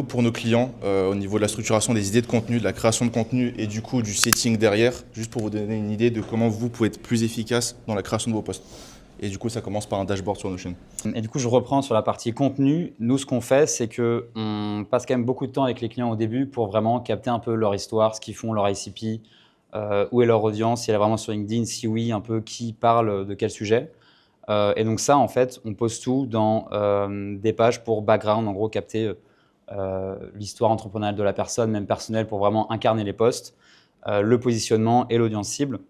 pour nos clients, au niveau de la structuration des idées de contenu, de la création de contenu et du coup du setting derrière, juste pour vous donner une idée de comment vous pouvez être plus efficace dans la création de vos posts. Et du coup, ça commence par un dashboard sur Notion. Et du coup, je reprends sur la partie contenu. Nous, ce qu'on fait, c'est qu'on passe quand même beaucoup de temps avec les clients au début pour vraiment capter un peu leur histoire, ce qu'ils font, leur ICP, où est leur audience, si elle est vraiment sur LinkedIn, si oui, un peu qui parle de quel sujet. Et donc ça, en fait, on pose tout dans des pages pour background, en gros, capter l'histoire entrepreneuriale de la personne, même personnelle, pour vraiment incarner les posts, le positionnement et l'audience cible.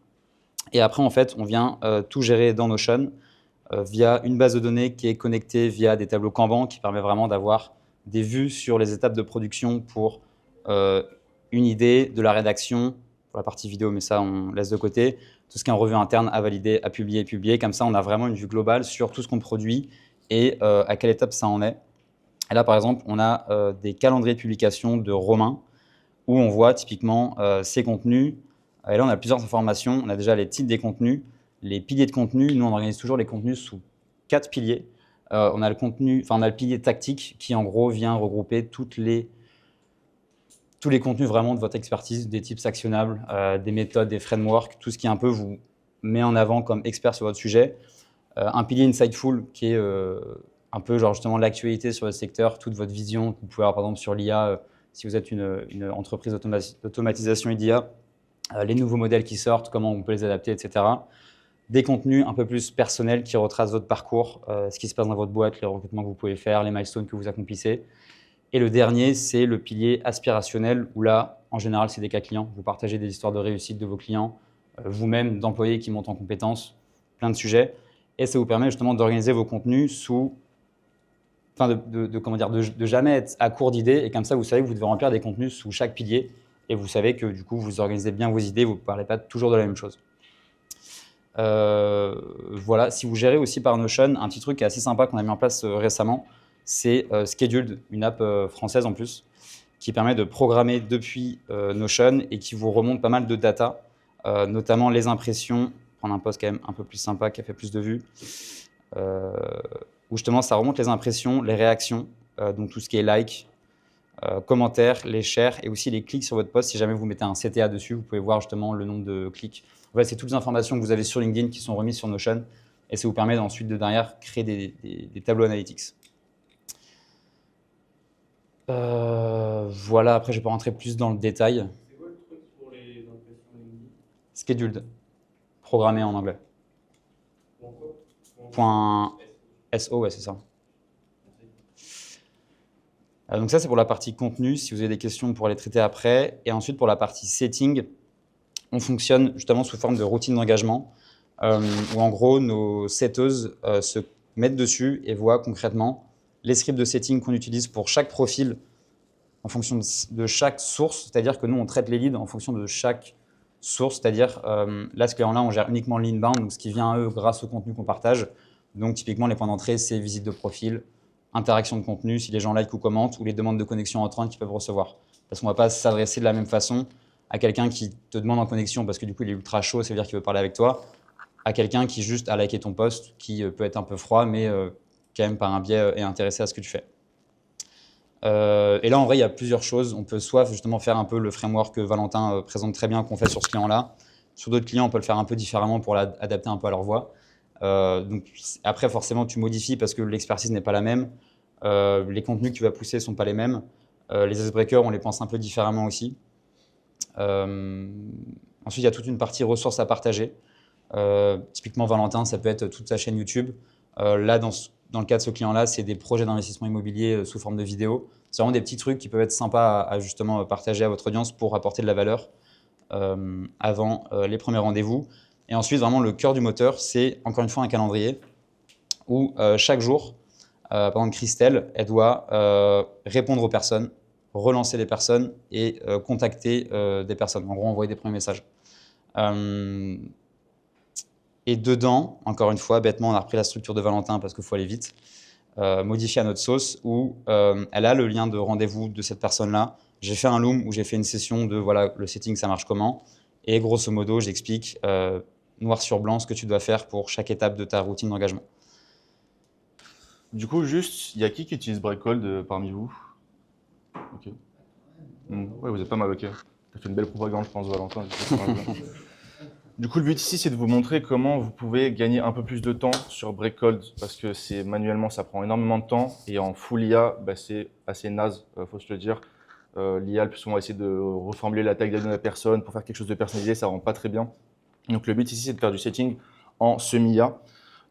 Et après, en fait, on vient tout gérer dans Notion via une base de données qui est connectée via des tableaux Kanban qui permet vraiment d'avoir des vues sur les étapes de production pour une idée, de la rédaction, pour la partie vidéo, mais ça, on laisse de côté. Tout ce qui est en revue interne à valider, à publier. Comme ça, on a vraiment une vue globale sur tout ce qu'on produit et à quelle étape ça en est. Et là, par exemple, on a des calendriers de publication de Romain où on voit typiquement ces contenus. Et là, on a plusieurs informations. On a déjà les titres des contenus, les piliers de contenu. Nous, on organise toujours les contenus sous 4 piliers. On a le pilier tactique qui, en gros, vient regrouper tous les contenus vraiment de votre expertise, des tips actionnables, des méthodes, des frameworks, tout ce qui un peu vous met en avant comme expert sur votre sujet. Un pilier insightful qui est un peu genre justement l'actualité sur le secteur, toute votre vision que vous pouvez avoir par exemple sur l'IA, si vous êtes une entreprise d'automatisation et d'IA, les nouveaux modèles qui sortent, comment on peut les adapter, etc. Des contenus un peu plus personnels qui retracent votre parcours, ce qui se passe dans votre boîte, les recrutements que vous pouvez faire, les milestones que vous accomplissez. Et le dernier, c'est le pilier aspirationnel, où là, en général, c'est des cas clients. Vous partagez des histoires de réussite de vos clients, vous-même, d'employés qui montent en compétences, plein de sujets. Et ça vous permet justement d'organiser vos contenus de jamais être à court d'idées. Et comme ça, vous savez que vous devez remplir des contenus sous chaque pilier. Et vous savez que du coup, vous organisez bien vos idées, vous ne parlez pas toujours de la même chose. Voilà, si vous gérez aussi par Notion, un petit truc qui est assez sympa qu'on a mis en place récemment, c'est Scheduled, une app française en plus, qui permet de programmer depuis Notion et qui vous remonte pas mal de data, notamment les impressions. Prendre un post quand même un peu plus sympa qui a fait plus de vues, où justement ça remonte les impressions, les réactions, donc tout ce qui est like, commentaires, les shares et aussi les clics sur votre post. Si jamais vous mettez un CTA dessus, vous pouvez voir justement le nombre de clics. En fait, c'est toutes les informations que vous avez sur LinkedIn qui sont remises sur Notion et ça vous permet ensuite de derrière créer des tableaux analytics. Voilà, après je ne vais pas rentrer plus dans le détail. C'est quoi le truc pour les impressions LinkedIn? Scheduled, programmé en anglais. Point .so, ouais, c'est ça. Donc ça, c'est pour la partie contenu. Si vous avez des questions, on pourra les traiter après. Et ensuite, pour la partie setting, on fonctionne justement sous forme de routine d'engagement, où en gros, nos setteuses se mettent dessus et voient concrètement les scripts de setting qu'on utilise pour chaque profil en fonction de chaque source. C'est-à-dire que nous, on traite les leads en fonction de chaque source. C'est-à-dire, là, ce client-là, on gère uniquement l'inbound, donc ce qui vient à eux grâce au contenu qu'on partage. Donc, typiquement, les points d'entrée, c'est visite de profil, interaction de contenu, si les gens like ou commentent, ou les demandes de connexion entrantes qu'ils peuvent recevoir. Parce qu'on ne va pas s'adresser de la même façon à quelqu'un qui te demande en connexion parce que du coup, il est ultra chaud, ça veut dire qu'il veut parler avec toi, à quelqu'un qui juste a liké ton post, qui peut être un peu froid, mais quand même par un biais est intéressé à ce que tu fais. Et là, en vrai, il y a plusieurs choses. On peut soit justement faire un peu le framework que Valentin présente très bien, qu'on fait sur ce client-là. Sur d'autres clients, on peut le faire un peu différemment pour l'adapter un peu à leur voix. Donc, après, forcément, tu modifies parce que l'expertise n'est pas la même. Les contenus que tu vas pousser ne sont pas les mêmes. Les icebreakers, on les pense un peu différemment aussi. Ensuite, il y a toute une partie ressources à partager. Typiquement, Valentin, ça peut être toute sa chaîne YouTube. Là, dans le cas de ce client-là, c'est des projets d'investissement immobilier sous forme de vidéos. C'est vraiment des petits trucs qui peuvent être sympas à justement partager à votre audience pour apporter de la valeur avant les premiers rendez-vous. Et ensuite, vraiment, le cœur du moteur, c'est encore une fois un calendrier où chaque jour, par exemple, Christelle, elle doit répondre aux personnes, relancer les personnes et contacter des personnes. En gros, envoyer des premiers messages. Et dedans, encore une fois, bêtement, on a repris la structure de Valentin parce qu'il faut aller vite, modifier à notre sauce où elle a le lien de rendez-vous de cette personne-là. J'ai fait un loom où j'ai fait une session de voilà, le setting, ça marche comment. Et grosso modo, j'explique noir sur blanc ce que tu dois faire pour chaque étape de ta routine d'engagement. Du coup, juste, il y a qui utilise Breakhold parmi vous? Ok. Ouais, vous êtes pas mal, ok. T'as fait une belle propagande, je pense, Valentin. Du coup, le but ici, c'est de vous montrer comment vous pouvez gagner un peu plus de temps sur Breakcode, parce que c'est manuellement, ça prend énormément de temps, et en full IA, bah, c'est assez naze, faut se le dire. L'IA, le plus souvent, va essayer de reformuler la taille de la personne pour faire quelque chose de personnalisé, ça rend pas très bien. Donc le but ici, c'est de faire du setting en semi-IA.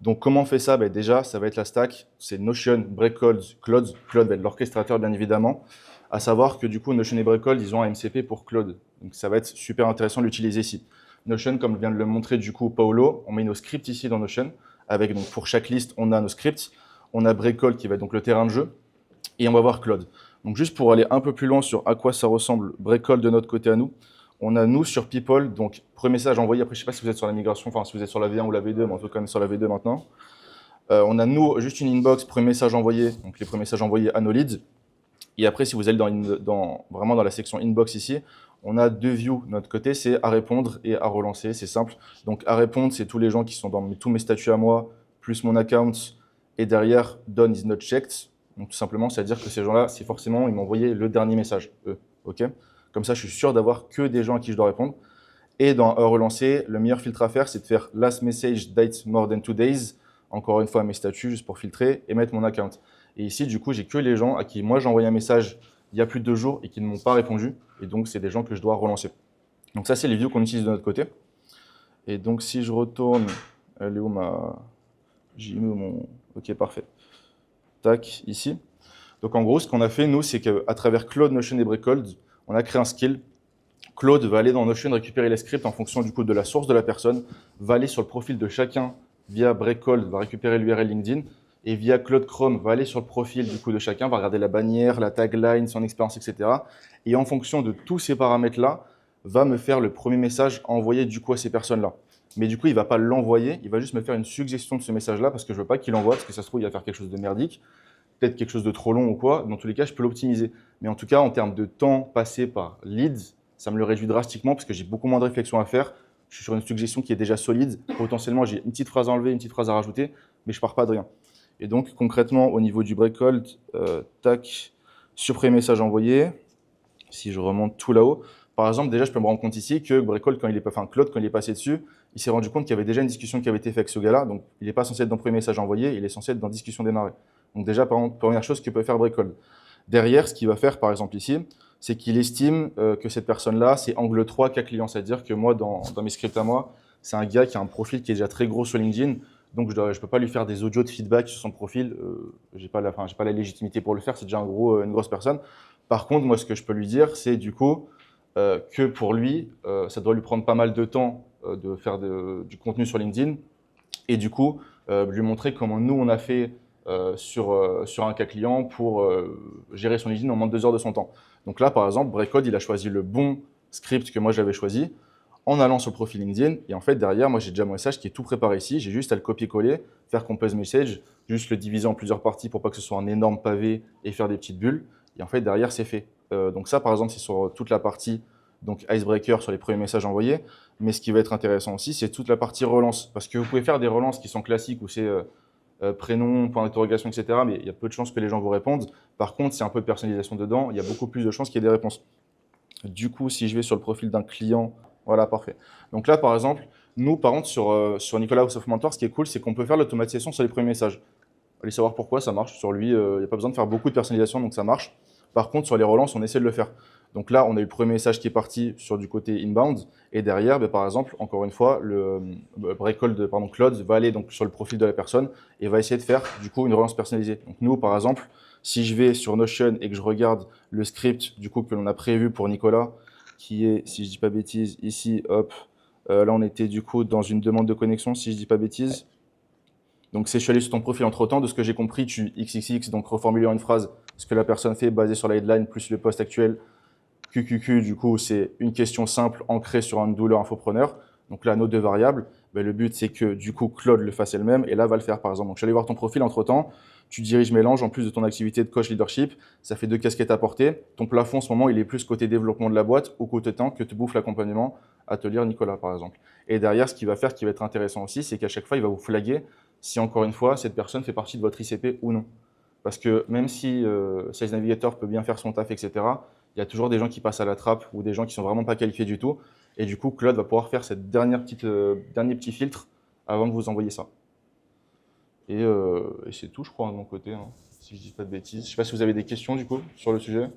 Donc comment on fait ça? Bah, déjà, ça va être la stack, c'est Notion, Breakcode, Claude. Claude va être l'orchestrateur, bien évidemment. À savoir que du coup, Notion et Breakcode, ils ont un MCP pour Claude. Donc ça va être super intéressant de l'utiliser ici. Notion, comme vient de le montrer du coup Paolo, on met nos scripts ici dans Notion. Avec, donc, pour chaque liste, on a nos scripts. On a Breakcode qui va être donc le terrain de jeu. Et on va voir Claude. Donc juste pour aller un peu plus loin sur à quoi ça ressemble Breakcode de notre côté à nous, on a nous sur People, donc premier message envoyé, après je ne sais pas si vous êtes sur la migration, enfin si vous êtes sur la V1 ou la V2, mais en tout cas on est sur la V2 maintenant. On a nous juste une inbox, premier message envoyé, donc les premiers messages envoyés à nos leads. Et après si vous allez vraiment dans la section inbox ici, on a deux views de notre côté, c'est à répondre et à relancer, c'est simple. Donc à répondre, c'est tous les gens qui sont dans tous mes statuts à moi, plus mon account, et derrière, done is not checked. Donc tout simplement, c'est-à-dire que ces gens-là, c'est forcément, ils m'ont envoyé le dernier message, eux. Ok. Comme ça, je suis sûr d'avoir que des gens à qui je dois répondre. Et dans relancer, le meilleur filtre à faire, c'est de faire last message date more than 2 days. Encore une fois, mes statuts, juste pour filtrer, et mettre mon account. Et ici, du coup, j'ai que les gens à qui moi j'ai envoyé un message il y a plus de 2 jours et qui ne m'ont pas répondu. Et donc, c'est des gens que je dois relancer. Donc ça, c'est les views qu'on utilise de notre côté. Et donc, si je retourne, elle est où ma... J'ai mis mon... Ok, parfait. Tac, ici. Donc en gros, ce qu'on a fait, nous, c'est qu'à travers Claude, Notion et Breakcode, on a créé un skill. Claude va aller dans Notion récupérer les scripts en fonction du coup de la source de la personne, va aller sur le profil de chacun via Breakcode, va récupérer l'URL LinkedIn, et via Claude Chrome, va aller sur le profil du coup de chacun, va regarder la bannière, la tagline, son expérience, etc. Et en fonction de tous ces paramètres-là, va me faire le premier message envoyé du coup à ces personnes-là. Mais du coup, il ne va pas l'envoyer, il va juste me faire une suggestion de ce message-là parce que je ne veux pas qu'il l'envoie, parce que ça se trouve, il va faire quelque chose de merdique, peut-être quelque chose de trop long ou quoi. Dans tous les cas, je peux l'optimiser. Mais en tout cas, en termes de temps passé par leads, ça me le réduit drastiquement parce que j'ai beaucoup moins de réflexion à faire. Je suis sur une suggestion qui est déjà solide. Potentiellement, j'ai une petite phrase à enlever, une petite phrase à rajouter, mais je ne pars pas de rien. Et donc, concrètement, au niveau du breakcode, tac, supprimer message envoyé. Si je remonte tout là-haut, par exemple, déjà, je peux me rendre compte ici que Breakcode, Claude, quand il est passé dessus, il s'est rendu compte qu'il y avait déjà une discussion qui avait été faite avec ce gars-là. Donc, il n'est pas censé être dans le premier message envoyé, il est censé être dans discussion démarrée. Donc, déjà, première chose que peut faire Breakcode. Derrière, ce qu'il va faire, par exemple, ici, c'est qu'il estime que cette personne-là, c'est angle 3 cas client. C'est-à-dire que moi, dans mes scripts à moi, c'est un gars qui a un profil qui est déjà très gros sur LinkedIn. Donc, je ne peux pas lui faire des audios de feedback sur son profil. Je n'ai pas la légitimité pour le faire. C'est déjà une grosse personne. Par contre, moi, ce que je peux lui dire, c'est du coup que pour lui, ça doit lui prendre pas mal de temps de faire du contenu sur LinkedIn et du coup, lui montrer comment nous, on a fait sur un cas client pour gérer son LinkedIn en moins de 2 heures de son temps. Donc là, par exemple, Breakcode, il a choisi le bon script que moi, j'avais choisi en allant sur le profil LinkedIn. Et en fait, derrière, moi, j'ai déjà mon message qui est tout préparé ici. J'ai juste à le copier-coller, faire compose message, juste le diviser en plusieurs parties pour pas que ce soit un énorme pavé et faire des petites bulles. Et en fait, derrière, c'est fait. Donc ça, par exemple, c'est sur toute la partie donc icebreaker sur les premiers messages envoyés. Mais ce qui va être intéressant aussi, c'est toute la partie relance. Parce que vous pouvez faire des relances qui sont classiques où c'est prénom, point d'interrogation, etc. Mais il y a peu de chances que les gens vous répondent. Par contre, s'il y a un peu de personnalisation dedans, il y a beaucoup plus de chances qu'il y ait des réponses. Du coup, si je vais sur le profil d'un client, voilà, parfait. Donc là, par exemple, nous, par contre, sur Nicolas House of Mentor, ce qui est cool, c'est qu'on peut faire l'automatisation sur les premiers messages. Allez savoir pourquoi ça marche. Sur lui, il n'y a pas besoin de faire beaucoup de personnalisation, donc ça marche. Par contre, sur les relances, on essaie de le faire. Donc là, on a eu le premier message qui est parti sur du côté inbound. Et derrière, par exemple, encore une fois, le Breakcode, Claude va aller donc sur le profil de la personne et va essayer de faire du coup une relance personnalisée. Donc nous, par exemple, si je vais sur Notion et que je regarde le script du coup que l'on a prévu pour Nicolas, qui est, si je dis pas bêtises, ici, hop, là on était du coup dans une demande de connexion, si je dis pas bêtises. Donc je suis allé sur ton profil entre-temps, de ce que j'ai compris, tu XXX, donc reformuler en une phrase ce que la personne fait basé sur la headline plus le post actuel. QQQ, du coup, c'est une question simple ancrée sur un douleur infopreneur. Donc là, nos deux variables, le but, c'est que du coup, Claude le fasse elle-même et là, va le faire par exemple. Donc je suis allé voir ton profil entre-temps, tu diriges mélange en plus de ton activité de coach leadership, ça fait 2 casquettes à porter. Ton plafond, en ce moment, il est plus côté développement de la boîte ou côté temps que te bouffe l'accompagnement à te lire Nicolas, par exemple. Et derrière, ce qu'il va faire, qui va être intéressant aussi, c'est qu'à chaque fois, il va vous flaguer si, encore une fois, cette personne fait partie de votre ICP ou non. Parce que même si Sales Navigator peut bien faire son taf, etc., il y a toujours des gens qui passent à la trappe ou des gens qui sont vraiment pas qualifiés du tout. Et du coup, Claude va pouvoir faire cette dernier petit filtre avant de vous envoyer ça. Et c'est tout, je crois, de mon côté, hein, si je dis pas de bêtises. Je sais pas si vous avez des questions, du coup, sur le sujet.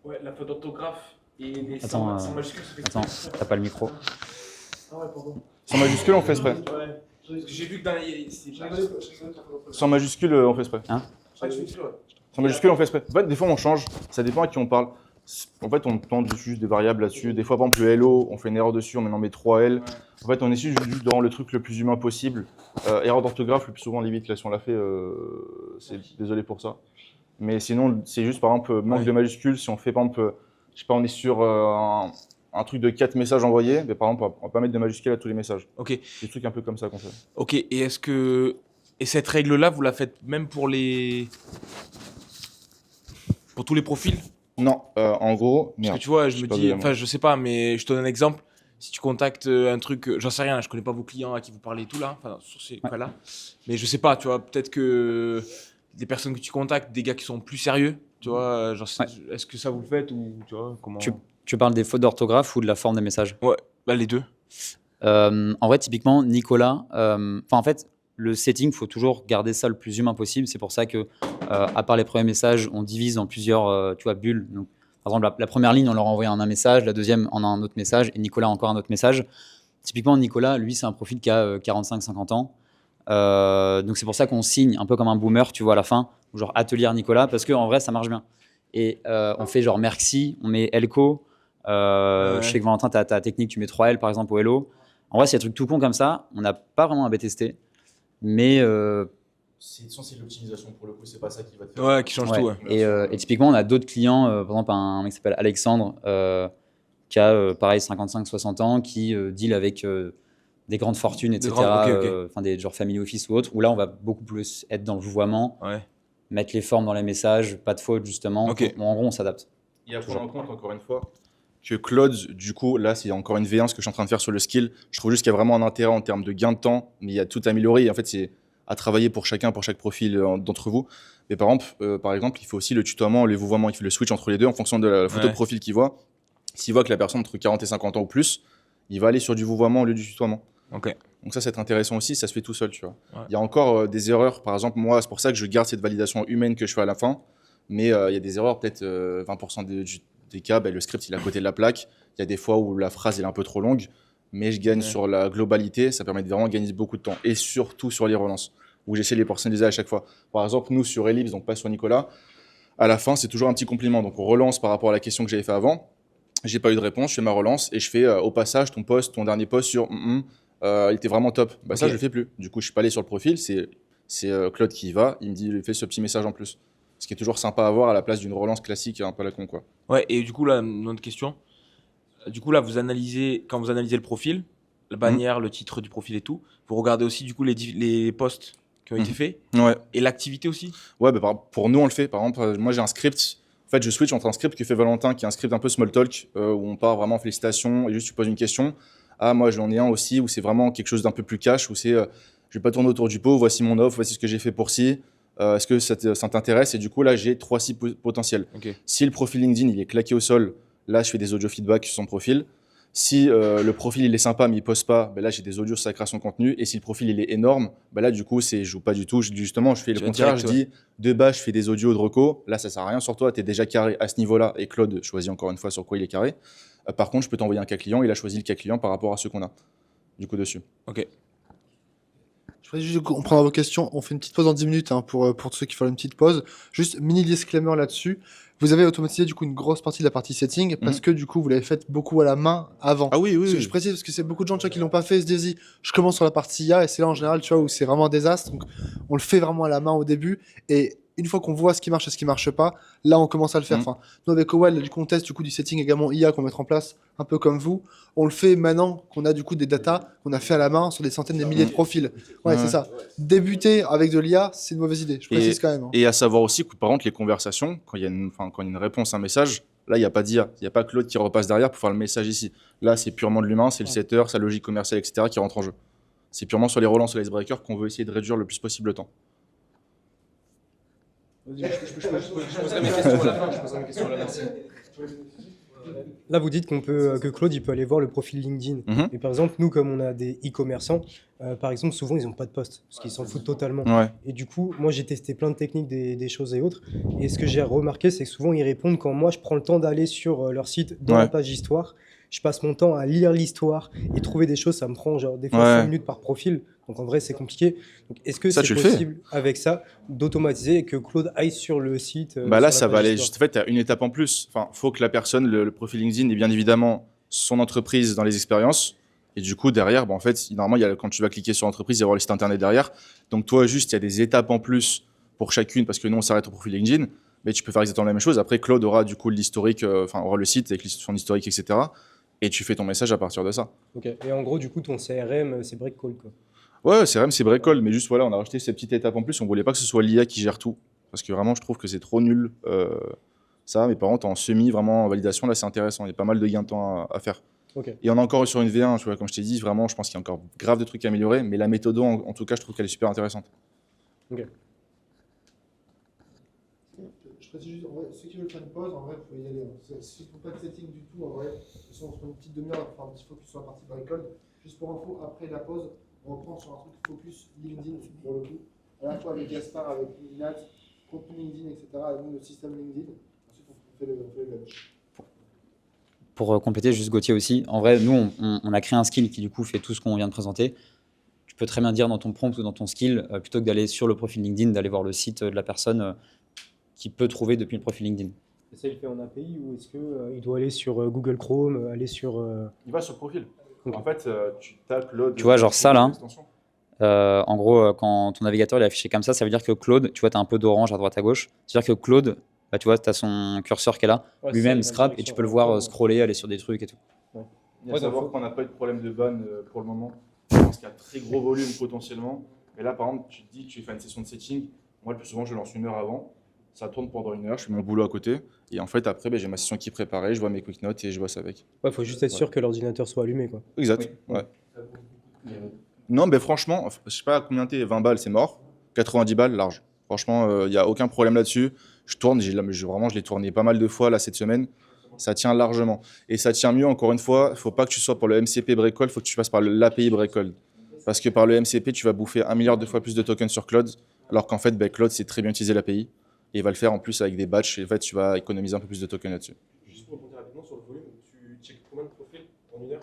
Ouais, la faute d'orthographe et des Attends, sans majuscules. ça fait Attends, exprès. t'as pas le micro. Ah ouais, pardon. Sans majuscule, on fait exprès. Ouais. Parce que j'ai vu que dans les. Sans majuscule, on fait exprès. Sans majuscule, on fait exprès. En fait, des fois, on change. Ça dépend à qui on parle. En fait, on tente juste des variables là-dessus. Des fois, par exemple, le hello, on fait une erreur dessus, on en met 3L. En fait, on essaie juste dans le truc le plus humain possible. Erreur d'orthographe, le plus souvent, limite, là, si on l'a fait, c'est désolé pour ça. Mais sinon, c'est juste, par exemple, manque de majuscules. Si on fait, par exemple, je sais pas, on est sur un truc de 4 messages envoyés, mais par exemple, on va pas mettre de majuscules à tous les messages. Ok. Des trucs un peu comme ça qu'on fait. Ok. Et est-ce que cette règle-là, vous la faites même pour tous les profils? Non, en gros, Parce que tu vois, je me pas dis, vraiment. enfin, je sais pas, mais je te donne un exemple. Si tu contactes un truc, j'en sais rien, je connais pas vos clients à qui vous parlez et tout là, enfin, sur ces cas-là. Mais je sais pas, tu vois, peut-être que des personnes que tu contactes, des gars qui sont plus sérieux, tu vois, genre, est-ce que ça vous le faites ou tu vois, comment. Tu parles des fautes d'orthographe ou de la forme des messages? Ouais, bah les deux. En vrai, typiquement, Nicolas, en fait, le setting, il faut toujours garder ça le plus humain possible. C'est pour ça que, à part les premiers messages, on divise en plusieurs tu vois, bulles. Donc, par exemple, la première ligne, on leur envoie en un message, la deuxième en un autre message, et Nicolas encore un autre message. Typiquement, Nicolas, lui, c'est un profil qui a 45-50 ans. Donc, c'est pour ça qu'on signe un peu comme un boomer, tu vois, à la fin, ou genre atelier Nicolas, parce qu'en vrai, ça marche bien. Et on fait genre merci, on met Elco. Je sais que Valentin, tu as ta technique, tu mets 3L par exemple au Hello. En vrai, c'est des trucs tout con comme ça. On n'a pas vraiment à B-tester. Mais C'est l'optimisation pour le coup, c'est pas ça qui va te faire. Ouais, qui change ouais. tout, ouais. Et typiquement, on a d'autres clients, par exemple un mec qui s'appelle Alexandre, qui a pareil 55-60 ans, qui deal avec des grandes fortunes, etc. Enfin des genre family office ou autres, où là, on va beaucoup plus être dans le vouvoiement, mettre les formes dans les messages, pas de faute justement. Ok. En gros, on s'adapte. Et à prendre en compte, encore une fois, que Claude, du coup, là, c'est encore une V1 ce que je suis en train de faire sur le skill. Je trouve juste qu'il y a vraiment un intérêt en termes de gain de temps, mais il y a tout amélioré. Et en fait, c'est à travailler pour chacun, pour chaque profil d'entre vous. Mais par exemple, il faut aussi le tutoiement, le vouvoiement, il fait le switch entre les deux en fonction de la photo de profil qu'il voit. S'il voit que la personne entre 40 et 50 ans ou plus, il va aller sur du vouvoiement au lieu du tutoiement. Ok. Donc ça, c'est intéressant aussi, ça se fait tout seul, tu vois. Ouais. Il y a encore des erreurs, par exemple, moi, c'est pour ça que je garde cette validation humaine que je fais à la fin, mais il y a des erreurs, peut-être 20% des cas, le script, il est à côté de la plaque. Il y a des fois où la phrase elle est un peu trop longue, mais je gagne sur la globalité, ça permet de vraiment gagner beaucoup de temps, et surtout sur les relances, où j'essaie de les personnaliser à chaque fois. Par exemple, nous, sur Ellipse, donc pas sur Nicolas, à la fin, c'est toujours un petit compliment. Donc on relance par rapport à la question que j'avais fait avant, j'ai pas eu de réponse, je fais ma relance, et je fais au passage ton dernier post sur il était vraiment top. Ça, je le fais plus. Du coup, je suis pas allé sur le profil, c'est Claude qui y va, il me dit, il fait ce petit message en plus. Ce qui est toujours sympa à voir à la place d'une relance classique un peu à la con, quoi. Ouais, et du coup, là, une autre question. Du coup, là, quand vous analysez le profil, la bannière, le titre du profil et tout, vous regardez aussi du coup les posts qui ont été faits Ouais. et l'activité aussi. Ouais, pour nous, on le fait. Par exemple, moi, j'ai un script. En fait, je switch entre un script que fait Valentin, qui est un script un peu small talk, où on part vraiment en félicitations et juste tu poses une question. Ah, moi, j'en ai un aussi où c'est vraiment quelque chose d'un peu plus cash, où c'est je vais pas tourner autour du pot, voici mon offre, voici ce que j'ai fait pour ci. Est-ce que ça t'intéresse? Et du coup, là, j'ai 3 sites potentiels. Okay. Si le profil LinkedIn il est claqué au sol, là, je fais des audio feedback sur son profil. Si le profil il est sympa mais il poste pas, là j'ai des audios sur sa création de contenu. Et si le profil il est énorme, là du coup je joue pas du tout. Justement, je fais le contraire. Je dis de base je fais des audios de reco. Là ça sert à rien sur toi, tu es déjà carré à ce niveau-là. Et Claude choisit encore une fois sur quoi il est carré. Par contre, je peux t'envoyer un cas client. Il a choisi le cas client par rapport à ceux qu'on a du coup dessus. Ok. Je voudrais juste comprendre vos questions. On fait une petite pause en 10 minutes pour tous ceux qui font une petite pause. Juste mini disclaimer là-dessus. Vous avez automatisé du coup une grosse partie de la partie setting parce que du coup vous l'avez fait beaucoup à la main avant. Ah oui. Je précise parce que c'est beaucoup de gens qui l'ont pas fait et se disent je commence sur la partie IA et c'est là en général tu vois où c'est vraiment un désastre. Donc on le fait vraiment à la main au début et une fois qu'on voit ce qui marche et ce qui marche pas, là on commence à le faire. Enfin, nous avec Owell, du coup on teste du coup du setting également IA qu'on met en place un peu comme vous. On le fait maintenant qu'on a du coup des datas qu'on a fait à la main sur des centaines de milliers de profils. Ouais, c'est ça. Débuter avec de l'IA, c'est une mauvaise idée. Je précise quand même. Et à savoir aussi que par contre les conversations, quand il y a une réponse à un message, là il n'y a pas d'IA. Il n'y a pas Claude qui repasse derrière pour faire le message ici. Là c'est purement de l'humain, c'est le setter, sa logique commerciale, etc. qui rentre en jeu. C'est purement sur les relances, sur l'icebreaker qu'on veut essayer de réduire le plus possible le temps. Je poserai mes questions à la fin. Je poserai mes questions à la fin. Là, vous dites que Claude, il peut aller voir le profil LinkedIn. Mhm. Et par exemple, nous, comme on a des e-commerçants, par exemple, souvent, ils n'ont pas de poste, parce qu'ils s'en foutent totalement. Ouais. Et du coup, moi, j'ai testé plein de techniques, des choses et autres. Et ce que j'ai remarqué, c'est que souvent, ils répondent quand moi, je prends le temps d'aller sur leur site, dans la Ouais. page histoire. Je passe mon temps à lire l'histoire et trouver des choses. Ça me prend genre des fois Ouais. 5 minutes par profil. Donc en vrai, c'est compliqué. Donc, est-ce que Ça, c'est tu le fais. possible avec ça d'automatiser et que Claude aille sur le site Bah là, sur ça la va page aller. histoire Juste, en fait, tu as une étape en plus. Enfin, faut que la personne, le profil LinkedIn, ait bien évidemment son entreprise dans les expériences. Et du coup, derrière, en fait, normalement, quand tu vas cliquer sur l'entreprise, il y aura le site internet derrière. Donc, toi, juste, il y a des étapes en plus pour chacune, parce que nous, on s'arrête au profil LinkedIn. Mais tu peux faire exactement la même chose. Après, Claude aura du coup l'historique, aura le site avec son historique, etc. Et tu fais ton message à partir de ça. Ok. Et en gros, du coup, ton CRM, c'est Breakcall, quoi. Ouais, CRM, c'est Breakcall, mais juste voilà, on a rajouté ces petites étapes en plus. On voulait pas que ce soit l'IA qui gère tout, parce que vraiment, je trouve que c'est trop nul. Ça, mais par contre, en semi, vraiment en validation, là, c'est intéressant. Il y a pas mal de gains de temps à faire. Ok. Et on est encore sur une V1, tu vois, comme je t'ai dit, vraiment, je pense qu'il y a encore grave de trucs à améliorer, mais la méthode, en tout cas, je trouve qu'elle est super intéressante. Je précise juste, en vrai, ceux qui veulent faire une pause, en vrai, vous pouvez y aller. Si vous ne faites pas de setting du tout, en vrai, on se prend une petite demi-heure pour faire un petit focus sur la partie Breakcall. Juste pour info, après la pause, on reprend sur un truc focus LinkedIn pour le coup, à la fois avec Gaspard, avec Nat, contenu LinkedIn, etc., et nous, le système LinkedIn. Ensuite, on fait le lunch. Pour compléter, juste Gauthier aussi, en vrai, nous, on a créé un skill qui du coup fait tout ce qu'on vient de présenter. Tu peux très bien dire dans ton prompt ou dans ton skill, plutôt que d'aller sur le profil LinkedIn, d'aller voir le site de la personne qui peut trouver depuis le profil LinkedIn. Et ça, il fait en API ou est-ce qu'il doit aller sur Google Chrome, aller sur... Il va sur le profil. Ok. En fait, tu tapes Claude. Tu vois, genre ça, là. En gros, quand ton navigateur est affiché comme ça veut dire que Claude, tu vois, tu as un peu d'orange à droite à gauche. C'est-à-dire que Claude, bah, tu vois, tu as son curseur qui est là, Ouais, lui-même c'est scrape la et tu peux le voir scroller, aller sur des trucs et tout. Il y a Ouais, à savoir donc, qu'on n'a pas eu de problème de ban pour le moment. Je pense qu'il y a très gros volume potentiellement. Et là, par exemple, tu te dis, tu fais une session de setting. Moi, le plus souvent, je lance 1 heure avant. Ça tourne pendant 1 heure, je fais mon boulot à côté. Et en fait, après, j'ai ma session qui est préparée, je vois mes quick notes et je bosse avec. Ouais, faut juste être sûr que l'ordinateur soit allumé, quoi. Exact. Ouais. Non, mais franchement, je sais pas combien t'es, 20 balles, c'est mort. 90 balles, large. Franchement, il n'y a aucun problème là-dessus. Je tourne, vraiment, je l'ai tourné pas mal de fois là cette semaine. Ça tient largement. Et ça tient mieux, encore une fois, il ne faut pas que tu sois pour le MCP Breakcall, il faut que tu passes par l'API Breakcall. Parce que par le MCP, tu vas bouffer 1 milliard de fois plus de tokens sur Claude, alors qu'en fait, Claude, c'est très bien utiliser l'API. Et il va le faire en plus avec des batchs, et en fait, tu vas économiser un peu plus de tokens là-dessus. Juste pour rebondir rapidement sur le volume, tu checkes combien de profils en 1 heure?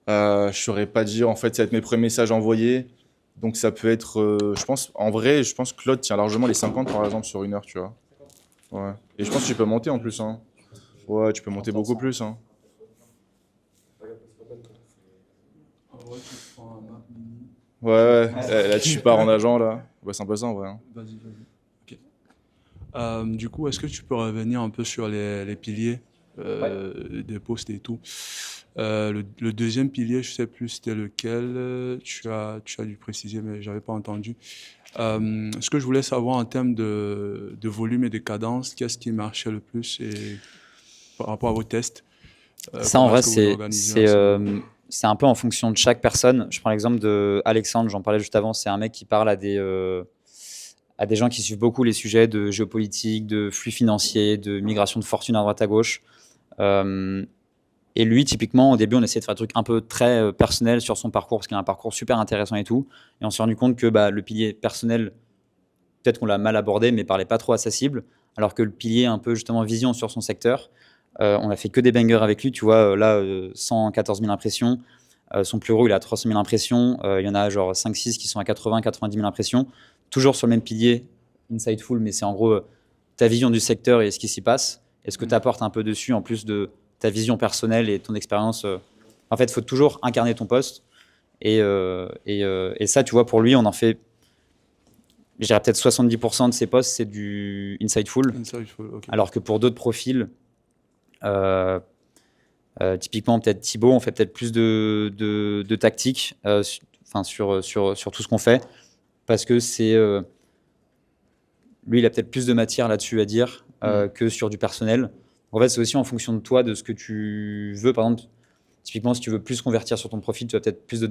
Je ne saurais pas dire, en fait, ça va être mes premiers messages envoyés. Donc ça peut être, je pense, en vrai, je pense que Claude tient largement les 50 par exemple sur 1 heure, tu vois. Ouais. Et je pense que tu peux monter en plus, hein. Ouais, tu peux monter beaucoup plus, hein. Ouais, là tu pars en agent là. Ouais, c'est un peu ça en vrai, hein. Vas-y, vas-y. Ok. Du coup, est-ce que tu peux revenir un peu sur les piliers des postes et tout? Le deuxième pilier, je sais plus c'était lequel, tu as dû préciser, mais j'avais pas entendu. Ce que je voulais savoir en termes de volume et de cadence, qu'est-ce qui marchait le plus et par rapport à vos tests? Ça, en comment vrai, est-ce que vous organisez ensemble? c'est un peu en fonction de chaque personne. Je prends l'exemple de Alexandre, j'en parlais juste avant. C'est un mec qui parle à des gens qui suivent beaucoup les sujets de géopolitique, de flux financiers, de migration de fortune à droite à gauche. Et lui, typiquement, au début, on essayait de faire des trucs un peu très personnels sur son parcours, parce qu'il a un parcours super intéressant et tout. Et on s'est rendu compte que le pilier personnel, peut-être qu'on l'a mal abordé, mais parlait pas trop à sa cible. Alors que le pilier un peu justement vision sur son secteur, on a fait que des bangers avec lui. Tu vois, là, 114 000 impressions. Son plus gros, il a 300 000 impressions. Il y en a genre 5-6 qui sont à 80-90 000 impressions. Toujours sur le même pilier, insightful, mais c'est en gros ta vision du secteur et ce qui s'y passe. Et ce que tu apportes un peu dessus, en plus de ta vision personnelle et ton expérience. En fait, il faut toujours incarner ton poste. Et ça, tu vois, pour lui, on en fait, je dirais peut-être 70% de ses posts, c'est du insightful. Insightful, ok. Alors que pour d'autres profils, typiquement peut-être Thibaut, on fait peut-être plus de tactique sur tout ce qu'on fait. Parce que c'est... lui, il a peut-être plus de matière là-dessus à dire que sur du personnel. En fait, c'est aussi en fonction de toi, de ce que tu veux. Par exemple, typiquement, si tu veux plus convertir sur ton profil, tu vas peut-être plus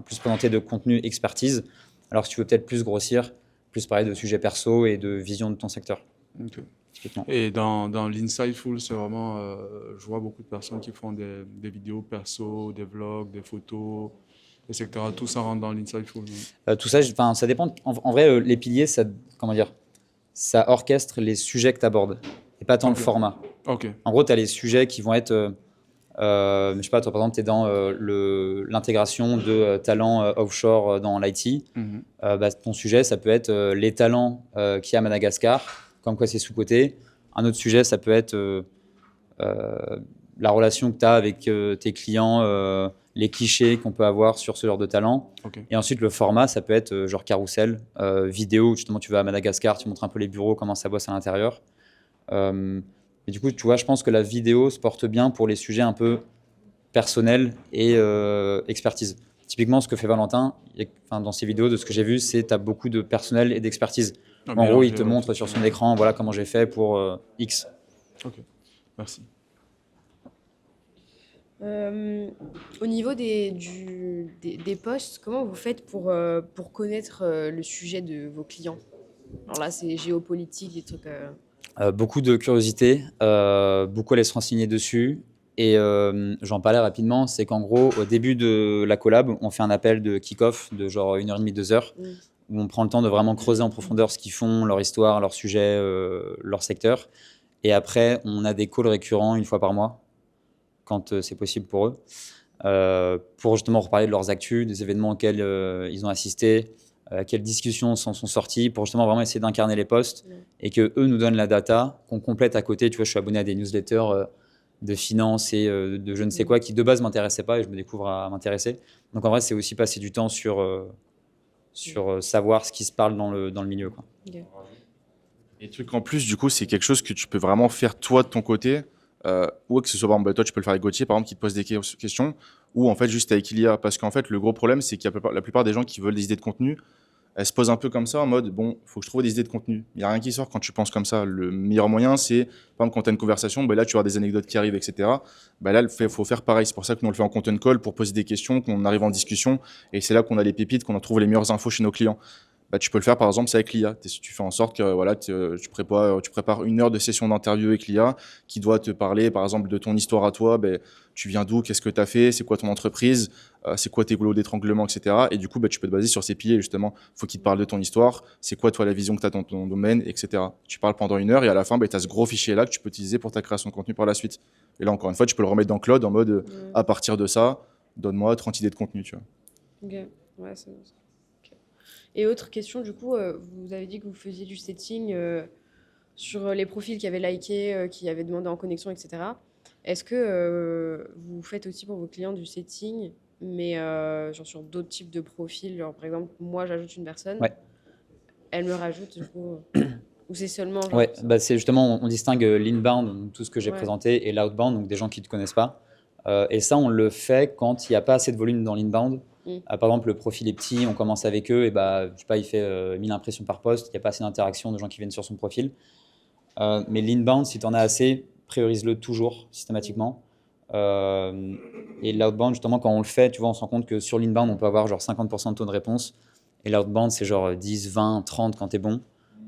plus présenter de contenu expertise. Alors, si tu veux peut-être plus grossir, plus parler de sujets perso et de vision de ton secteur, Ok. typiquement. Et dans l'Insightful, c'est vraiment, je vois beaucoup de personnes qui font des vidéos perso, des vlogs, des photos, etc. Tout ça rentre dans l'Insightful. Tout ça, enfin, ça dépend. En vrai, les piliers, ça, comment dire, ça orchestre les sujets que tu abordes et pas tant le Ok. format. Ok. En gros, tu as les sujets qui vont être, je sais pas, toi par exemple, tu es dans l'intégration de talents offshore dans l'IT. Mhm. Bah, ton sujet, ça peut être les talents qu'il y a à Madagascar, comme quoi c'est sous-coté. Un autre sujet, ça peut être la relation que tu as avec tes clients, les clichés qu'on peut avoir sur ce genre de talent. Ok. Et ensuite, le format, ça peut être genre carrousel, vidéo, justement, tu vas à Madagascar, tu montres un peu les bureaux, comment ça bosse à l'intérieur. Et du coup, tu vois, je pense que la vidéo se porte bien pour les sujets un peu personnels et expertise. Typiquement, ce que fait Valentin, enfin, dans ses vidéos, de ce que j'ai vu, c'est tu as beaucoup de personnel et d'expertise. Ah, En gros, mélangé, il te ouais, montre sur son écran, voilà comment j'ai fait pour X. Ok. Merci. Au niveau des posts, comment vous faites pour connaître le sujet de vos clients? Alors là, c'est géopolitique, des trucs. Beaucoup de curiosité, beaucoup aller se renseigner dessus. Et j'en parlais rapidement, c'est qu'en gros, au début de la collab, on fait un appel de kick-off de genre 1h30, 2h, Mm. où on prend le temps de vraiment creuser en profondeur ce qu'ils font, leur histoire, leur sujet, leur secteur. Et après, on a des calls récurrents une fois par mois, quand c'est possible pour eux, pour justement reparler de leurs actus, des événements auxquels ils ont assisté, quelles discussions s'en sont sorties, pour justement vraiment essayer d'incarner les posts et que eux nous donnent la data, qu'on complète à côté. Tu vois, je suis abonné à des newsletters de finance et de je ne sais quoi qui de base m'intéressaient pas et je me découvre à m'intéresser. Donc en vrai, c'est aussi passer du temps sur savoir ce qui se parle dans le milieu, quoi. Et le truc en plus, du coup, c'est quelque chose que tu peux vraiment faire toi de ton côté, ou que ce soit par exemple, toi, tu peux le faire avec Gauthier, par exemple, qui te pose des questions, ou en fait juste avec Ilia. Parce qu'en fait, le gros problème, c'est qu'il y a la plupart des gens qui veulent des idées de contenu, elles se posent un peu comme ça, en mode, bon, faut que je trouve des idées de contenu. Il n'y a rien qui sort quand tu penses comme ça. Le meilleur moyen, c'est, par exemple, quand tu as une conversation, ben là, tu vas avoir des anecdotes qui arrivent, etc. Ben là, il faut faire pareil. C'est pour ça que nous, on le fait en content call pour poser des questions, qu'on arrive en discussion, et c'est là qu'on a les pépites, qu'on en trouve les meilleures infos chez nos clients. Bah, tu peux le faire par exemple, c'est avec l'IA. Tu fais en sorte que voilà, tu prépares 1 heure de session d'interview avec l'IA qui doit te parler par exemple de ton histoire à toi. Ben, tu viens d'où, qu'est-ce que tu as fait, c'est quoi ton entreprise, c'est quoi tes goulots d'étranglement, etc. Et du coup, bah, tu peux te baser sur ces piliers justement. Il faut qu'il te parle de ton histoire, c'est quoi toi la vision que tu as dans ton domaine, etc. Tu parles pendant 1 heure et à la fin, bah, tu as ce gros fichier là que tu peux utiliser pour ta création de contenu par la suite. Et là, encore une fois, tu peux le remettre dans Claude en mode à partir de ça, donne-moi 30 idées de contenu. Tu vois. Ok, ouais, c'est bon. Et autre question, du coup, vous avez dit que vous faisiez du setting sur les profils qui avaient liké, qui avaient demandé en connexion, etc. Est-ce que vous faites aussi pour vos clients du setting, mais genre sur d'autres types de profils, genre, par exemple, moi j'ajoute une personne, Ouais. elle me rajoute, du coup, ou c'est seulement genre, Ouais, bah c'est justement, on distingue l'inbound, donc tout ce que j'ai Ouais. présenté, et l'outbound, donc des gens qui ne te connaissent pas. Et ça, on le fait quand il n'y a pas assez de volume dans l'inbound. Par exemple, le profil est petit, on commence avec eux, et bah, je sais pas, il fait 1000 impressions par post, il n'y a pas assez d'interaction de gens qui viennent sur son profil. Mais l'inbound, si tu en as assez, priorise-le toujours, systématiquement. Et l'outbound, justement, quand on le fait, tu vois, on se rend compte que sur l'inbound, on peut avoir genre 50% de taux de réponse. Et l'outbound, c'est genre 10, 20, 30 quand tu es bon.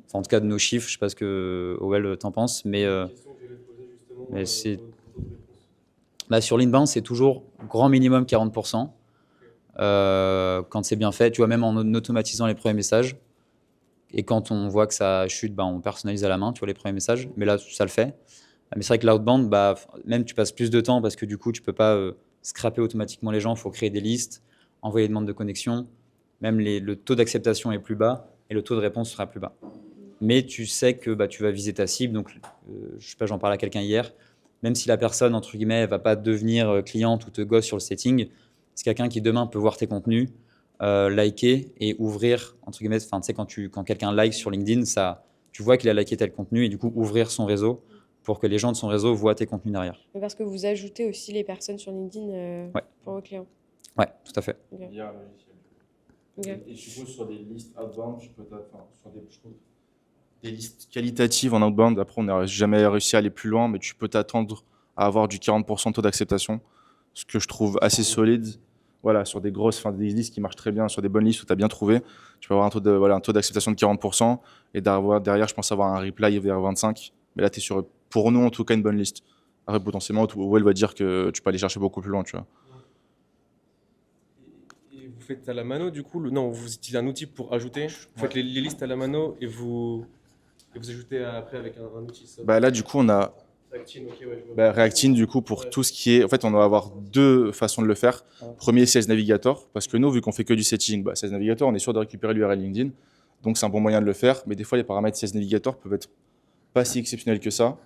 Enfin, en tout cas, de nos chiffres, je sais pas ce que Owell t'en pense, mais c'est. Bah, sur l'inbound, c'est toujours grand minimum 40%. Quand c'est bien fait, tu vois, même en automatisant les premiers messages. Et quand on voit que ça chute, bah, on personnalise à la main, tu vois, les premiers messages. Mais là, ça le fait. Mais c'est vrai que l'outbound, bah, même tu passes plus de temps parce que du coup, tu peux pas scraper automatiquement les gens. Il faut créer des listes, envoyer des demandes de connexion. Même le taux d'acceptation est plus bas et le taux de réponse sera plus bas. Mais tu sais que bah, tu vas viser ta cible. Donc, je sais pas, j'en parlais à quelqu'un hier. Même si la personne, entre guillemets, elle va pas devenir cliente ou te gosse sur le setting, c'est quelqu'un qui demain peut voir tes contenus, liker et ouvrir, entre guillemets, enfin, tu sais, quand quelqu'un like sur LinkedIn, ça, tu vois qu'il a liké tel contenu et du coup ouvrir son réseau pour que les gens de son réseau voient tes contenus derrière. Mais parce que vous ajoutez aussi les personnes sur LinkedIn Ouais. pour vos clients. Ouais, tout à fait. Ok. Il y a un logiciel. Ok. Et je suppose sur des listes outbound, sur des listes qualitatives en outbound, après on n'a jamais réussi à aller plus loin, mais tu peux t'attendre à avoir du 40% de taux d'acceptation, ce que je trouve assez solide. voilà, sur des grosses, enfin, des listes qui marchent très bien, sur des bonnes listes où tu as bien trouvé, tu peux avoir un taux d'acceptation de 40% et derrière, je pense avoir un reply vers 25%. Mais là, tu es sur, pour nous en tout cas, une bonne liste. Après, potentiellement, elle va dire que tu peux aller chercher beaucoup plus loin, tu vois. Et vous faites à la mano, du coup, non, vous utilisez un outil pour ajouter. Vous faites les listes à la mano et vous ajoutez après avec un outil. Ça. Bah, là, du coup, on a Reactine, ok, ouais, je vois. Reactine, du coup, pour tout ce qui est. En fait, on va avoir deux façons de le faire. Premier, Sales Navigator, parce que nous, vu qu'on fait que du setting, Sales Navigator, on est sûr de récupérer l'URL LinkedIn. Donc, c'est un bon moyen de le faire. Mais des fois, les paramètres Sales Navigator peuvent être pas si exceptionnels que ça.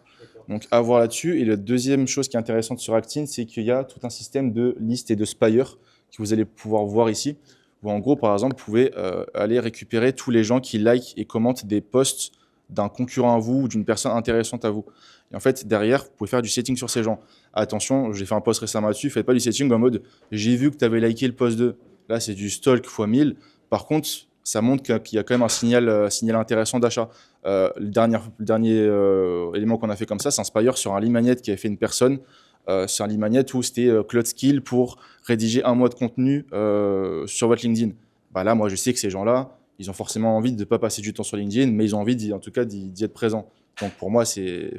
Donc, à voir là-dessus. Et la deuxième chose qui est intéressante sur Reactine, c'est qu'il y a tout un système de listes et de spire que vous allez pouvoir voir ici. Où, en gros, par exemple, vous pouvez aller récupérer tous les gens qui likent et commentent des posts d'un concurrent à vous ou d'une personne intéressante à vous. Et en fait, derrière, vous pouvez faire du setting sur ces gens. Attention, j'ai fait un post récemment là-dessus, faites pas du setting en mode j'ai vu que tu avais liké le post 2. Là, c'est du stalk x 1000. Par contre, ça montre qu'il y a quand même un signal intéressant d'achat. Le dernier élément qu'on a fait comme ça, c'est un spire sur un lead magnet qui avait fait une personne. C'est un lead magnet où c'était Cloud Skill pour rédiger 1 mois de contenu sur votre LinkedIn. Là, moi, je sais que ces gens-là, ils ont forcément envie de ne pas passer du temps sur LinkedIn, mais ils ont envie, en tout cas, d'y être présents. Donc pour moi, c'est